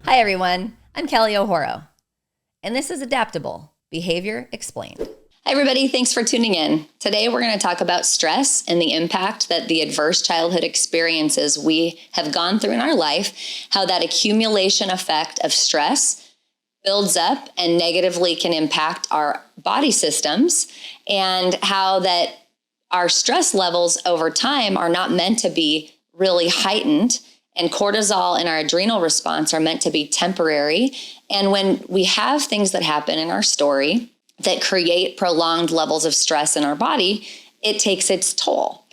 Hi everyone, I'm Kelly O'Horo, and this is Adaptable, Behavior Explained. Hi everybody, thanks for tuning in. Today we're going to talk about stress and the impact that the adverse childhood experiences we have gone through in our life, how that accumulation effect of stress builds up and negatively can impact our body systems, and how that our stress levels over time are not meant to be really heightened, and cortisol and our adrenal response are meant to be temporary. And when we have things that happen in our story that create prolonged levels of stress in our body, it takes its toll.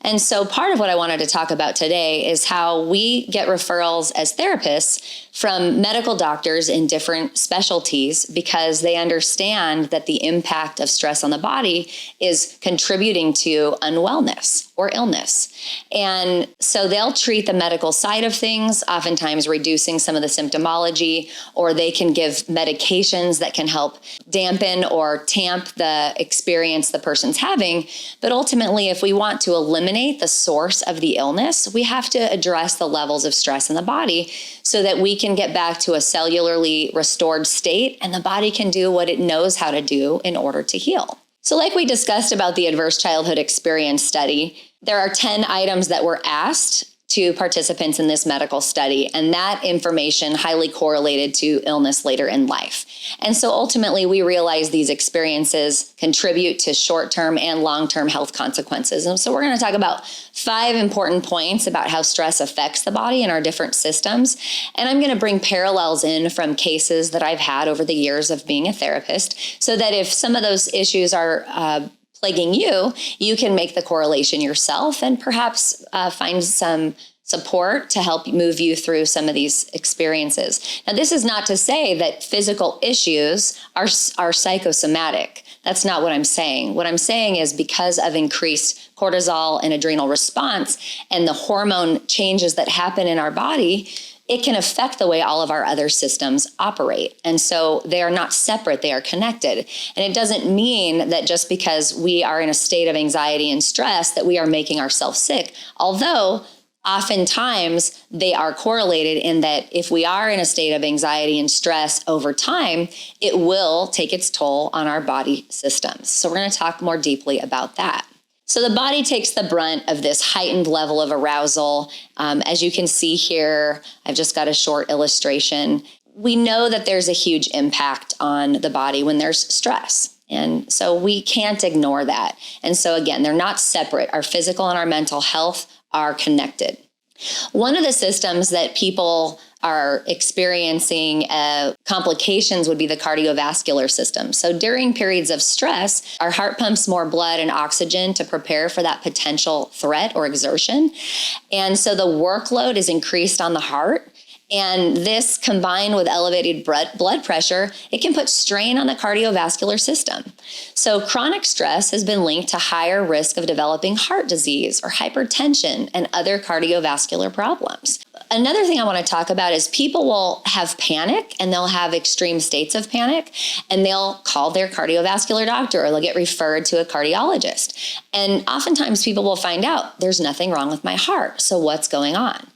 And so part of what I wanted to talk about today is how we get referrals as therapists from medical doctors in different specialties, because they understand that the impact of stress on the body is contributing to unwellness or illness. And so they'll treat the medical side of things, oftentimes reducing some of the symptomology, or they can give medications that can help dampen or tamp the experience the person's having. But ultimately, if we want to eliminate the source of the illness, we have to address the levels of stress in the body so that we can get back to a cellularly restored state and the body can do what it knows how to do in order to heal. So like we discussed about the adverse childhood experience study, there are 10 items that were asked to participants in this medical study, and that information highly correlated to illness later in life. And so ultimately, we realize these experiences contribute to short-term and long-term health consequences. And so we're going to talk about 5 important points about how stress affects the body and our different systems. And I'm going to bring parallels in from cases that I've had over the years of being a therapist, so that if some of those issues are plaguing you, you can make the correlation yourself and perhaps find some support to help move you through some of these experiences. Now, this is not to say that physical issues are psychosomatic. That's not what I'm saying. What I'm saying is because of increased cortisol and adrenal response and the hormone changes that happen in our body, it can affect the way all of our other systems operate. And so they are not separate, they are connected. And it doesn't mean that just because we are in a state of anxiety and stress that we are making ourselves sick, although oftentimes they are correlated in that if we are in a state of anxiety and stress over time, it will take its toll on our body systems. So we're going to talk more deeply about that. So the body takes the brunt of this heightened level of arousal. As you can see here, I've just got a short illustration. We know that there's a huge impact on the body when there's stress. And so we can't ignore that. And so again, they're not separate. Our physical and our mental health are connected. One of the systems that people are experiencing complications would be the cardiovascular system. So during periods of stress, our heart pumps more blood and oxygen to prepare for that potential threat or exertion. And so the workload is increased on the heart. And this, combined with elevated blood pressure, it can put strain on the cardiovascular system. So chronic stress has been linked to higher risk of developing heart disease or hypertension and other cardiovascular problems. Another thing I want to talk about is people will have panic and they'll have extreme states of panic and they'll call their cardiovascular doctor or they'll get referred to a cardiologist. And oftentimes people will find out there's nothing wrong with my heart. So what's going on?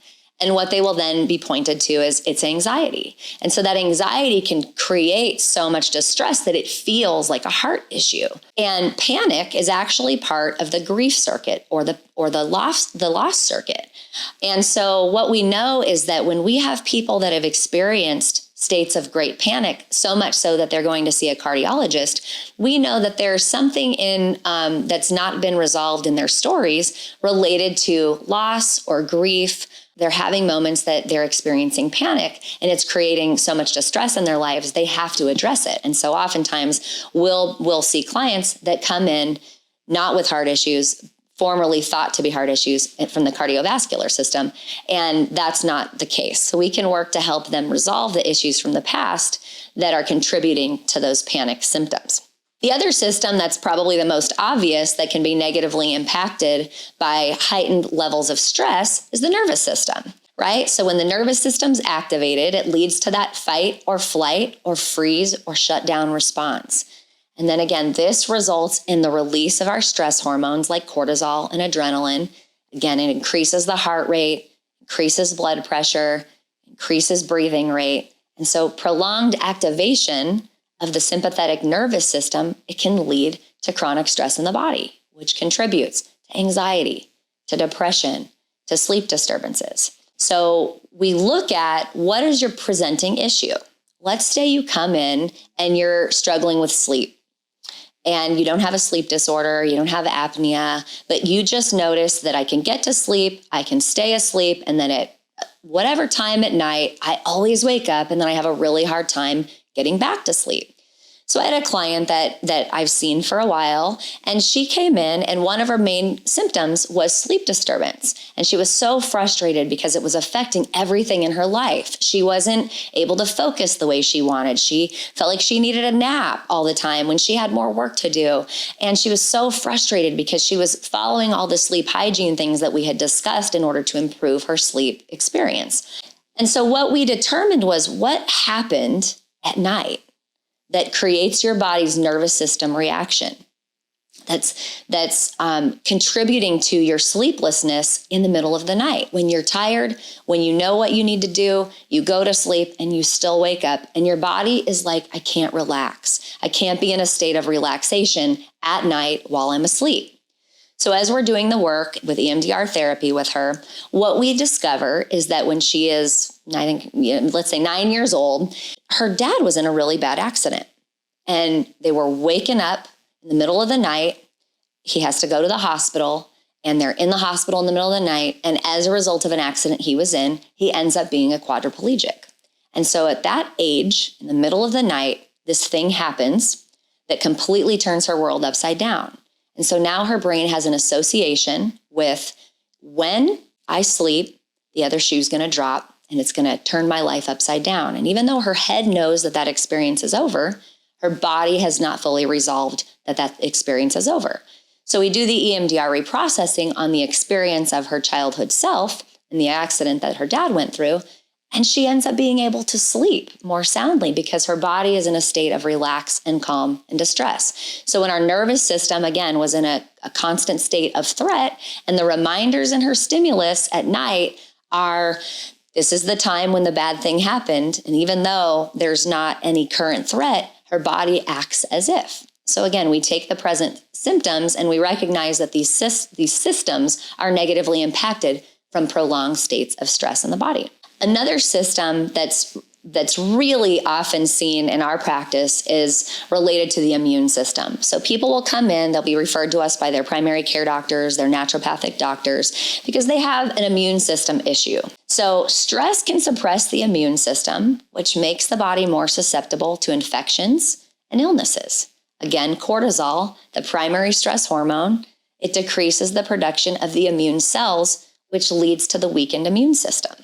And what they will then be pointed to is it's anxiety. And so that anxiety can create so much distress that it feels like a heart issue. And panic is actually part of the grief circuit or the loss circuit. And so what we know is that when we have people that have experienced states of great panic, so much so that they're going to see a cardiologist, we know that there's something in that's not been resolved in their stories related to loss or grief. They're having moments that they're experiencing panic and it's creating so much distress in their lives, they have to address it. And so oftentimes we'll see clients that come in not with heart issues, formerly thought to be heart issues from the cardiovascular system, and that's not the case. So we can work to help them resolve the issues from the past that are contributing to those panic symptoms. The other system that's probably the most obvious that can be negatively impacted by heightened levels of stress is the nervous system, right? So when the nervous system's activated, it leads to that fight or flight or freeze or shut down response. And then again, this results in the release of our stress hormones like cortisol and adrenaline. Again, it increases the heart rate, increases blood pressure, increases breathing rate. And so prolonged activation of the sympathetic nervous system, it can lead to chronic stress in the body, which contributes to anxiety, to depression, to sleep disturbances. So we look at what is your presenting issue. Let's say you come in and you're struggling with sleep and you don't have a sleep disorder, you don't have apnea, but you just notice that I can get to sleep, I can stay asleep, and then at whatever time at night, I always wake up and then I have a really hard time getting back to sleep. So I had a client that I've seen for a while, and she came in and one of her main symptoms was sleep disturbance. And she was so frustrated because it was affecting everything in her life. She wasn't able to focus the way she wanted. She felt like she needed a nap all the time when she had more work to do. And she was so frustrated because she was following all the sleep hygiene things that we had discussed in order to improve her sleep experience. And so what we determined was what happened at night that creates your body's nervous system reaction that's contributing to your sleeplessness in the middle of the night. When you're tired, when you know what you need to do, you go to sleep and you still wake up and your body is like, I can't relax. I can't be in a state of relaxation at night while I'm asleep. So as we're doing the work with EMDR therapy with her, what we discover is that when she is, I think, let's say 9 years old, her dad was in a really bad accident and they were waking up in the middle of the night. He has to go to the hospital and they're in the hospital in the middle of the night. And as a result of an accident he was in, he ends up being a quadriplegic. And so at that age, in the middle of the night, this thing happens that completely turns her world upside down. And so now her brain has an association with when I sleep, the other shoe's going to drop and it's going to turn my life upside down. And even though her head knows that that experience is over, her body has not fully resolved that that experience is over. So we do the EMDR reprocessing on the experience of her childhood self and the accident that her dad went through. And she ends up being able to sleep more soundly because her body is in a state of relax and calm and distress. So when our nervous system, again, was in a constant state of threat, and the reminders in her stimulus at night are, this is the time when the bad thing happened. And even though there's not any current threat, her body acts as if. So again, we take the present symptoms and we recognize that these systems are negatively impacted from prolonged states of stress in the body. Another system that's really often seen in our practice is related to the immune system. So people will come in, they'll be referred to us by their primary care doctors, their naturopathic doctors, because they have an immune system issue. So stress can suppress the immune system, which makes the body more susceptible to infections and illnesses. Again, cortisol, the primary stress hormone, it decreases the production of the immune cells, which leads to the weakened immune system.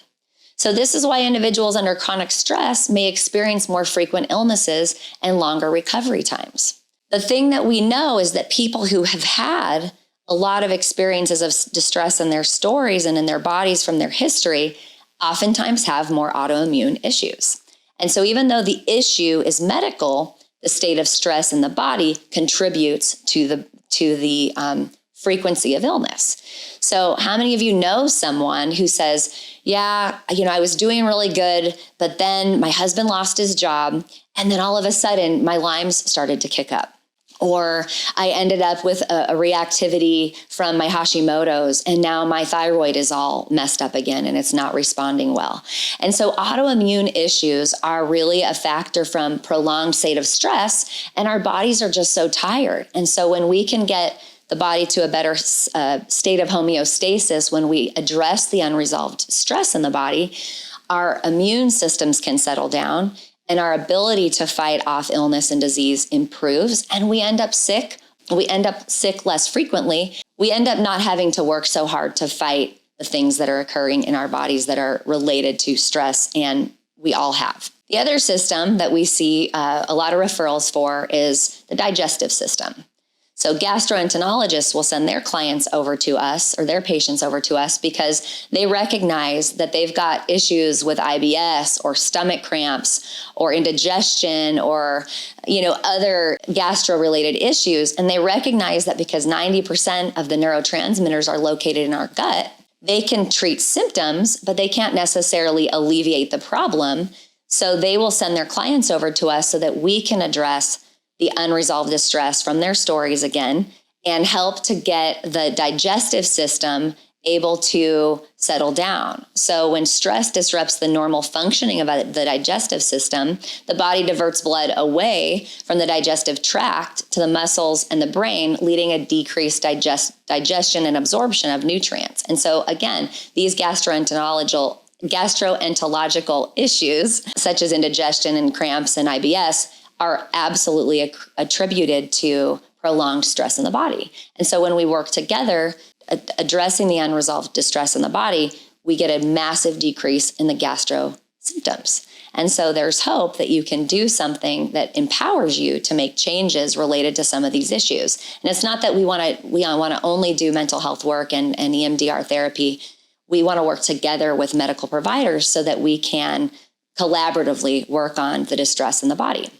So this is why individuals under chronic stress may experience more frequent illnesses and longer recovery times. The thing that we know is that people who have had a lot of experiences of distress in their stories and in their bodies from their history oftentimes have more autoimmune issues. And so even though the issue is medical, the state of stress in the body contributes to the frequency of illness. So how many of you know someone who says, yeah, I was doing really good, but then my husband lost his job, and then all of a sudden my Lyme's started to kick up. Or I ended up with a reactivity from my Hashimoto's, and now my thyroid is all messed up again and it's not responding well. And so autoimmune issues are really a factor from prolonged state of stress, and our bodies are just so tired. And so when we can get the body to a better state of homeostasis, when we address the unresolved stress in the body, our immune systems can settle down and our ability to fight off illness and disease improves, and we end up sick. We end up sick less frequently. We end up not having to work so hard to fight the things that are occurring in our bodies that are related to stress, and we all have. The other system that we see a lot of referrals for is the digestive system. So gastroenterologists will send their clients over to us or their patients over to us because they recognize that they've got issues with IBS or stomach cramps or indigestion or, other gastro-related issues. And they recognize that because 90% of the neurotransmitters are located in our gut, they can treat symptoms, but they can't necessarily alleviate the problem. So they will send their clients over to us so that we can address the unresolved distress from their stories again and help to get the digestive system able to settle down. So when stress disrupts the normal functioning of the digestive system, the body diverts blood away from the digestive tract to the muscles and the brain, leading a decreased digestion and absorption of nutrients. And so again, these gastroenterological issues, such as indigestion and cramps and IBS, are absolutely attributed to prolonged stress in the body. And so when we work together, addressing the unresolved distress in the body, we get a massive decrease in the gastro symptoms. And so there's hope that you can do something that empowers you to make changes related to some of these issues. And it's not that we want to only do mental health work and EMDR therapy. We want to work together with medical providers so that we can collaboratively work on the distress in the body.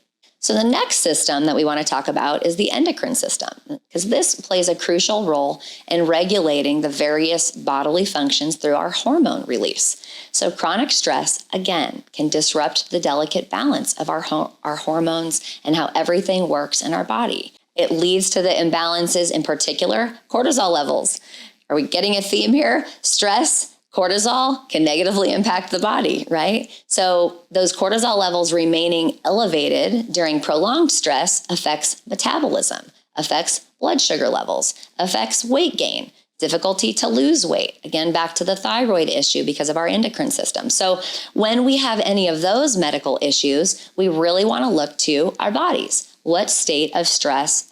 So the next system that we want to talk about is the endocrine system, because this plays a crucial role in regulating the various bodily functions through our hormone release. So chronic stress, again, can disrupt the delicate balance of our hormones and how everything works in our body. It leads to the imbalances, in particular, cortisol levels. Are we getting a theme here? Stress, cortisol can negatively impact the body, right? So those cortisol levels remaining elevated during prolonged stress affects metabolism, affects blood sugar levels, affects weight gain, difficulty to lose weight. Again, back to the thyroid issue because of our endocrine system. So when we have any of those medical issues, we really want to look to our bodies. What state of stress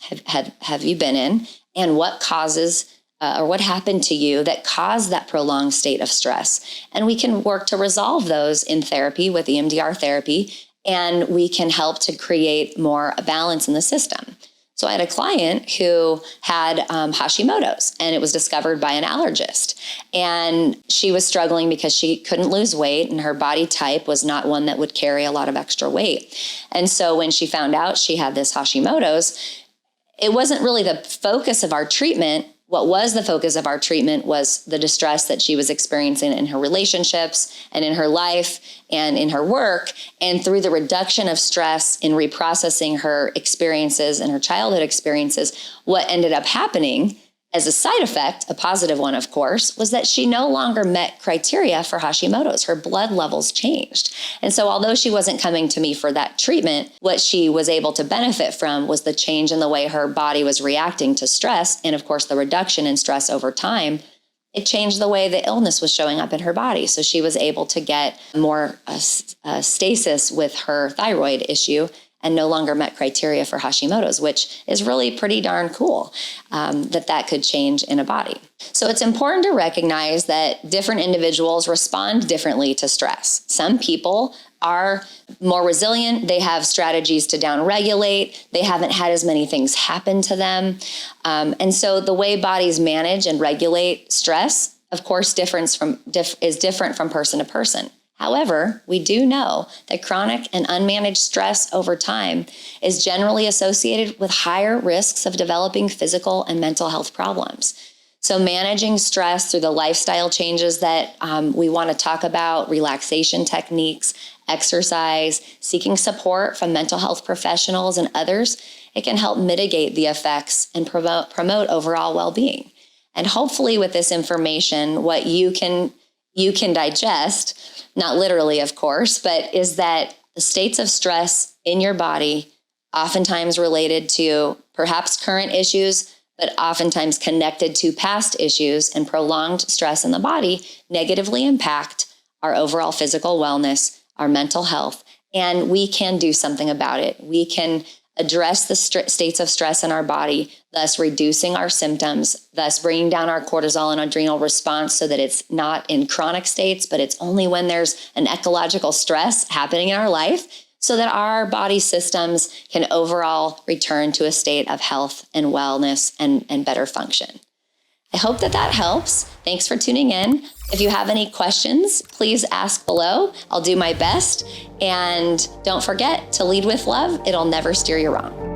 have you been in, and what causes or what happened to you that caused that prolonged state of stress? And we can work to resolve those in therapy with EMDR therapy, and we can help to create more balance in the system. So I had a client who had Hashimoto's, and it was discovered by an allergist. And she was struggling because she couldn't lose weight, and her body type was not one that would carry a lot of extra weight. And so when she found out she had this Hashimoto's, it wasn't really the focus of our treatment. What was the focus of our treatment was the distress that she was experiencing in her relationships and in her life and in her work. And through the reduction of stress in reprocessing her experiences and her childhood experiences, what ended up happening as a side effect, a positive one, of course, was that she no longer met criteria for Hashimoto's. Her blood levels changed. And so although she wasn't coming to me for that treatment, what she was able to benefit from was the change in the way her body was reacting to stress. And of course, the reduction in stress over time, it changed the way the illness was showing up in her body. So she was able to get more stasis with her thyroid issue and no longer met criteria for Hashimoto's, which is really pretty darn cool that could change in a body. So it's important to recognize that different individuals respond differently to stress. Some people are more resilient. They have strategies to downregulate. They haven't had as many things happen to them. And so the way bodies manage and regulate stress, of course, is different from person to person. However, we do know that chronic and unmanaged stress over time is generally associated with higher risks of developing physical and mental health problems. So managing stress through the lifestyle changes that we want to talk about, relaxation techniques, exercise, seeking support from mental health professionals and others, it can help mitigate the effects and promote overall well-being. And hopefully with this information, what you can digest, not literally, of course, but is that the states of stress in your body, oftentimes related to perhaps current issues, but oftentimes connected to past issues, and prolonged stress in the body negatively impact our overall physical wellness, our mental health, and we can do something about it. We can address the states of stress in our body, thus reducing our symptoms, thus bringing down our cortisol and adrenal response so that it's not in chronic states, but it's only when there's an ecological stress happening in our life, so that our body systems can overall return to a state of health and wellness and better function. I hope that helps. Thanks for tuning in. If you have any questions, please ask below. I'll do my best. And don't forget to lead with love. It'll never steer you wrong.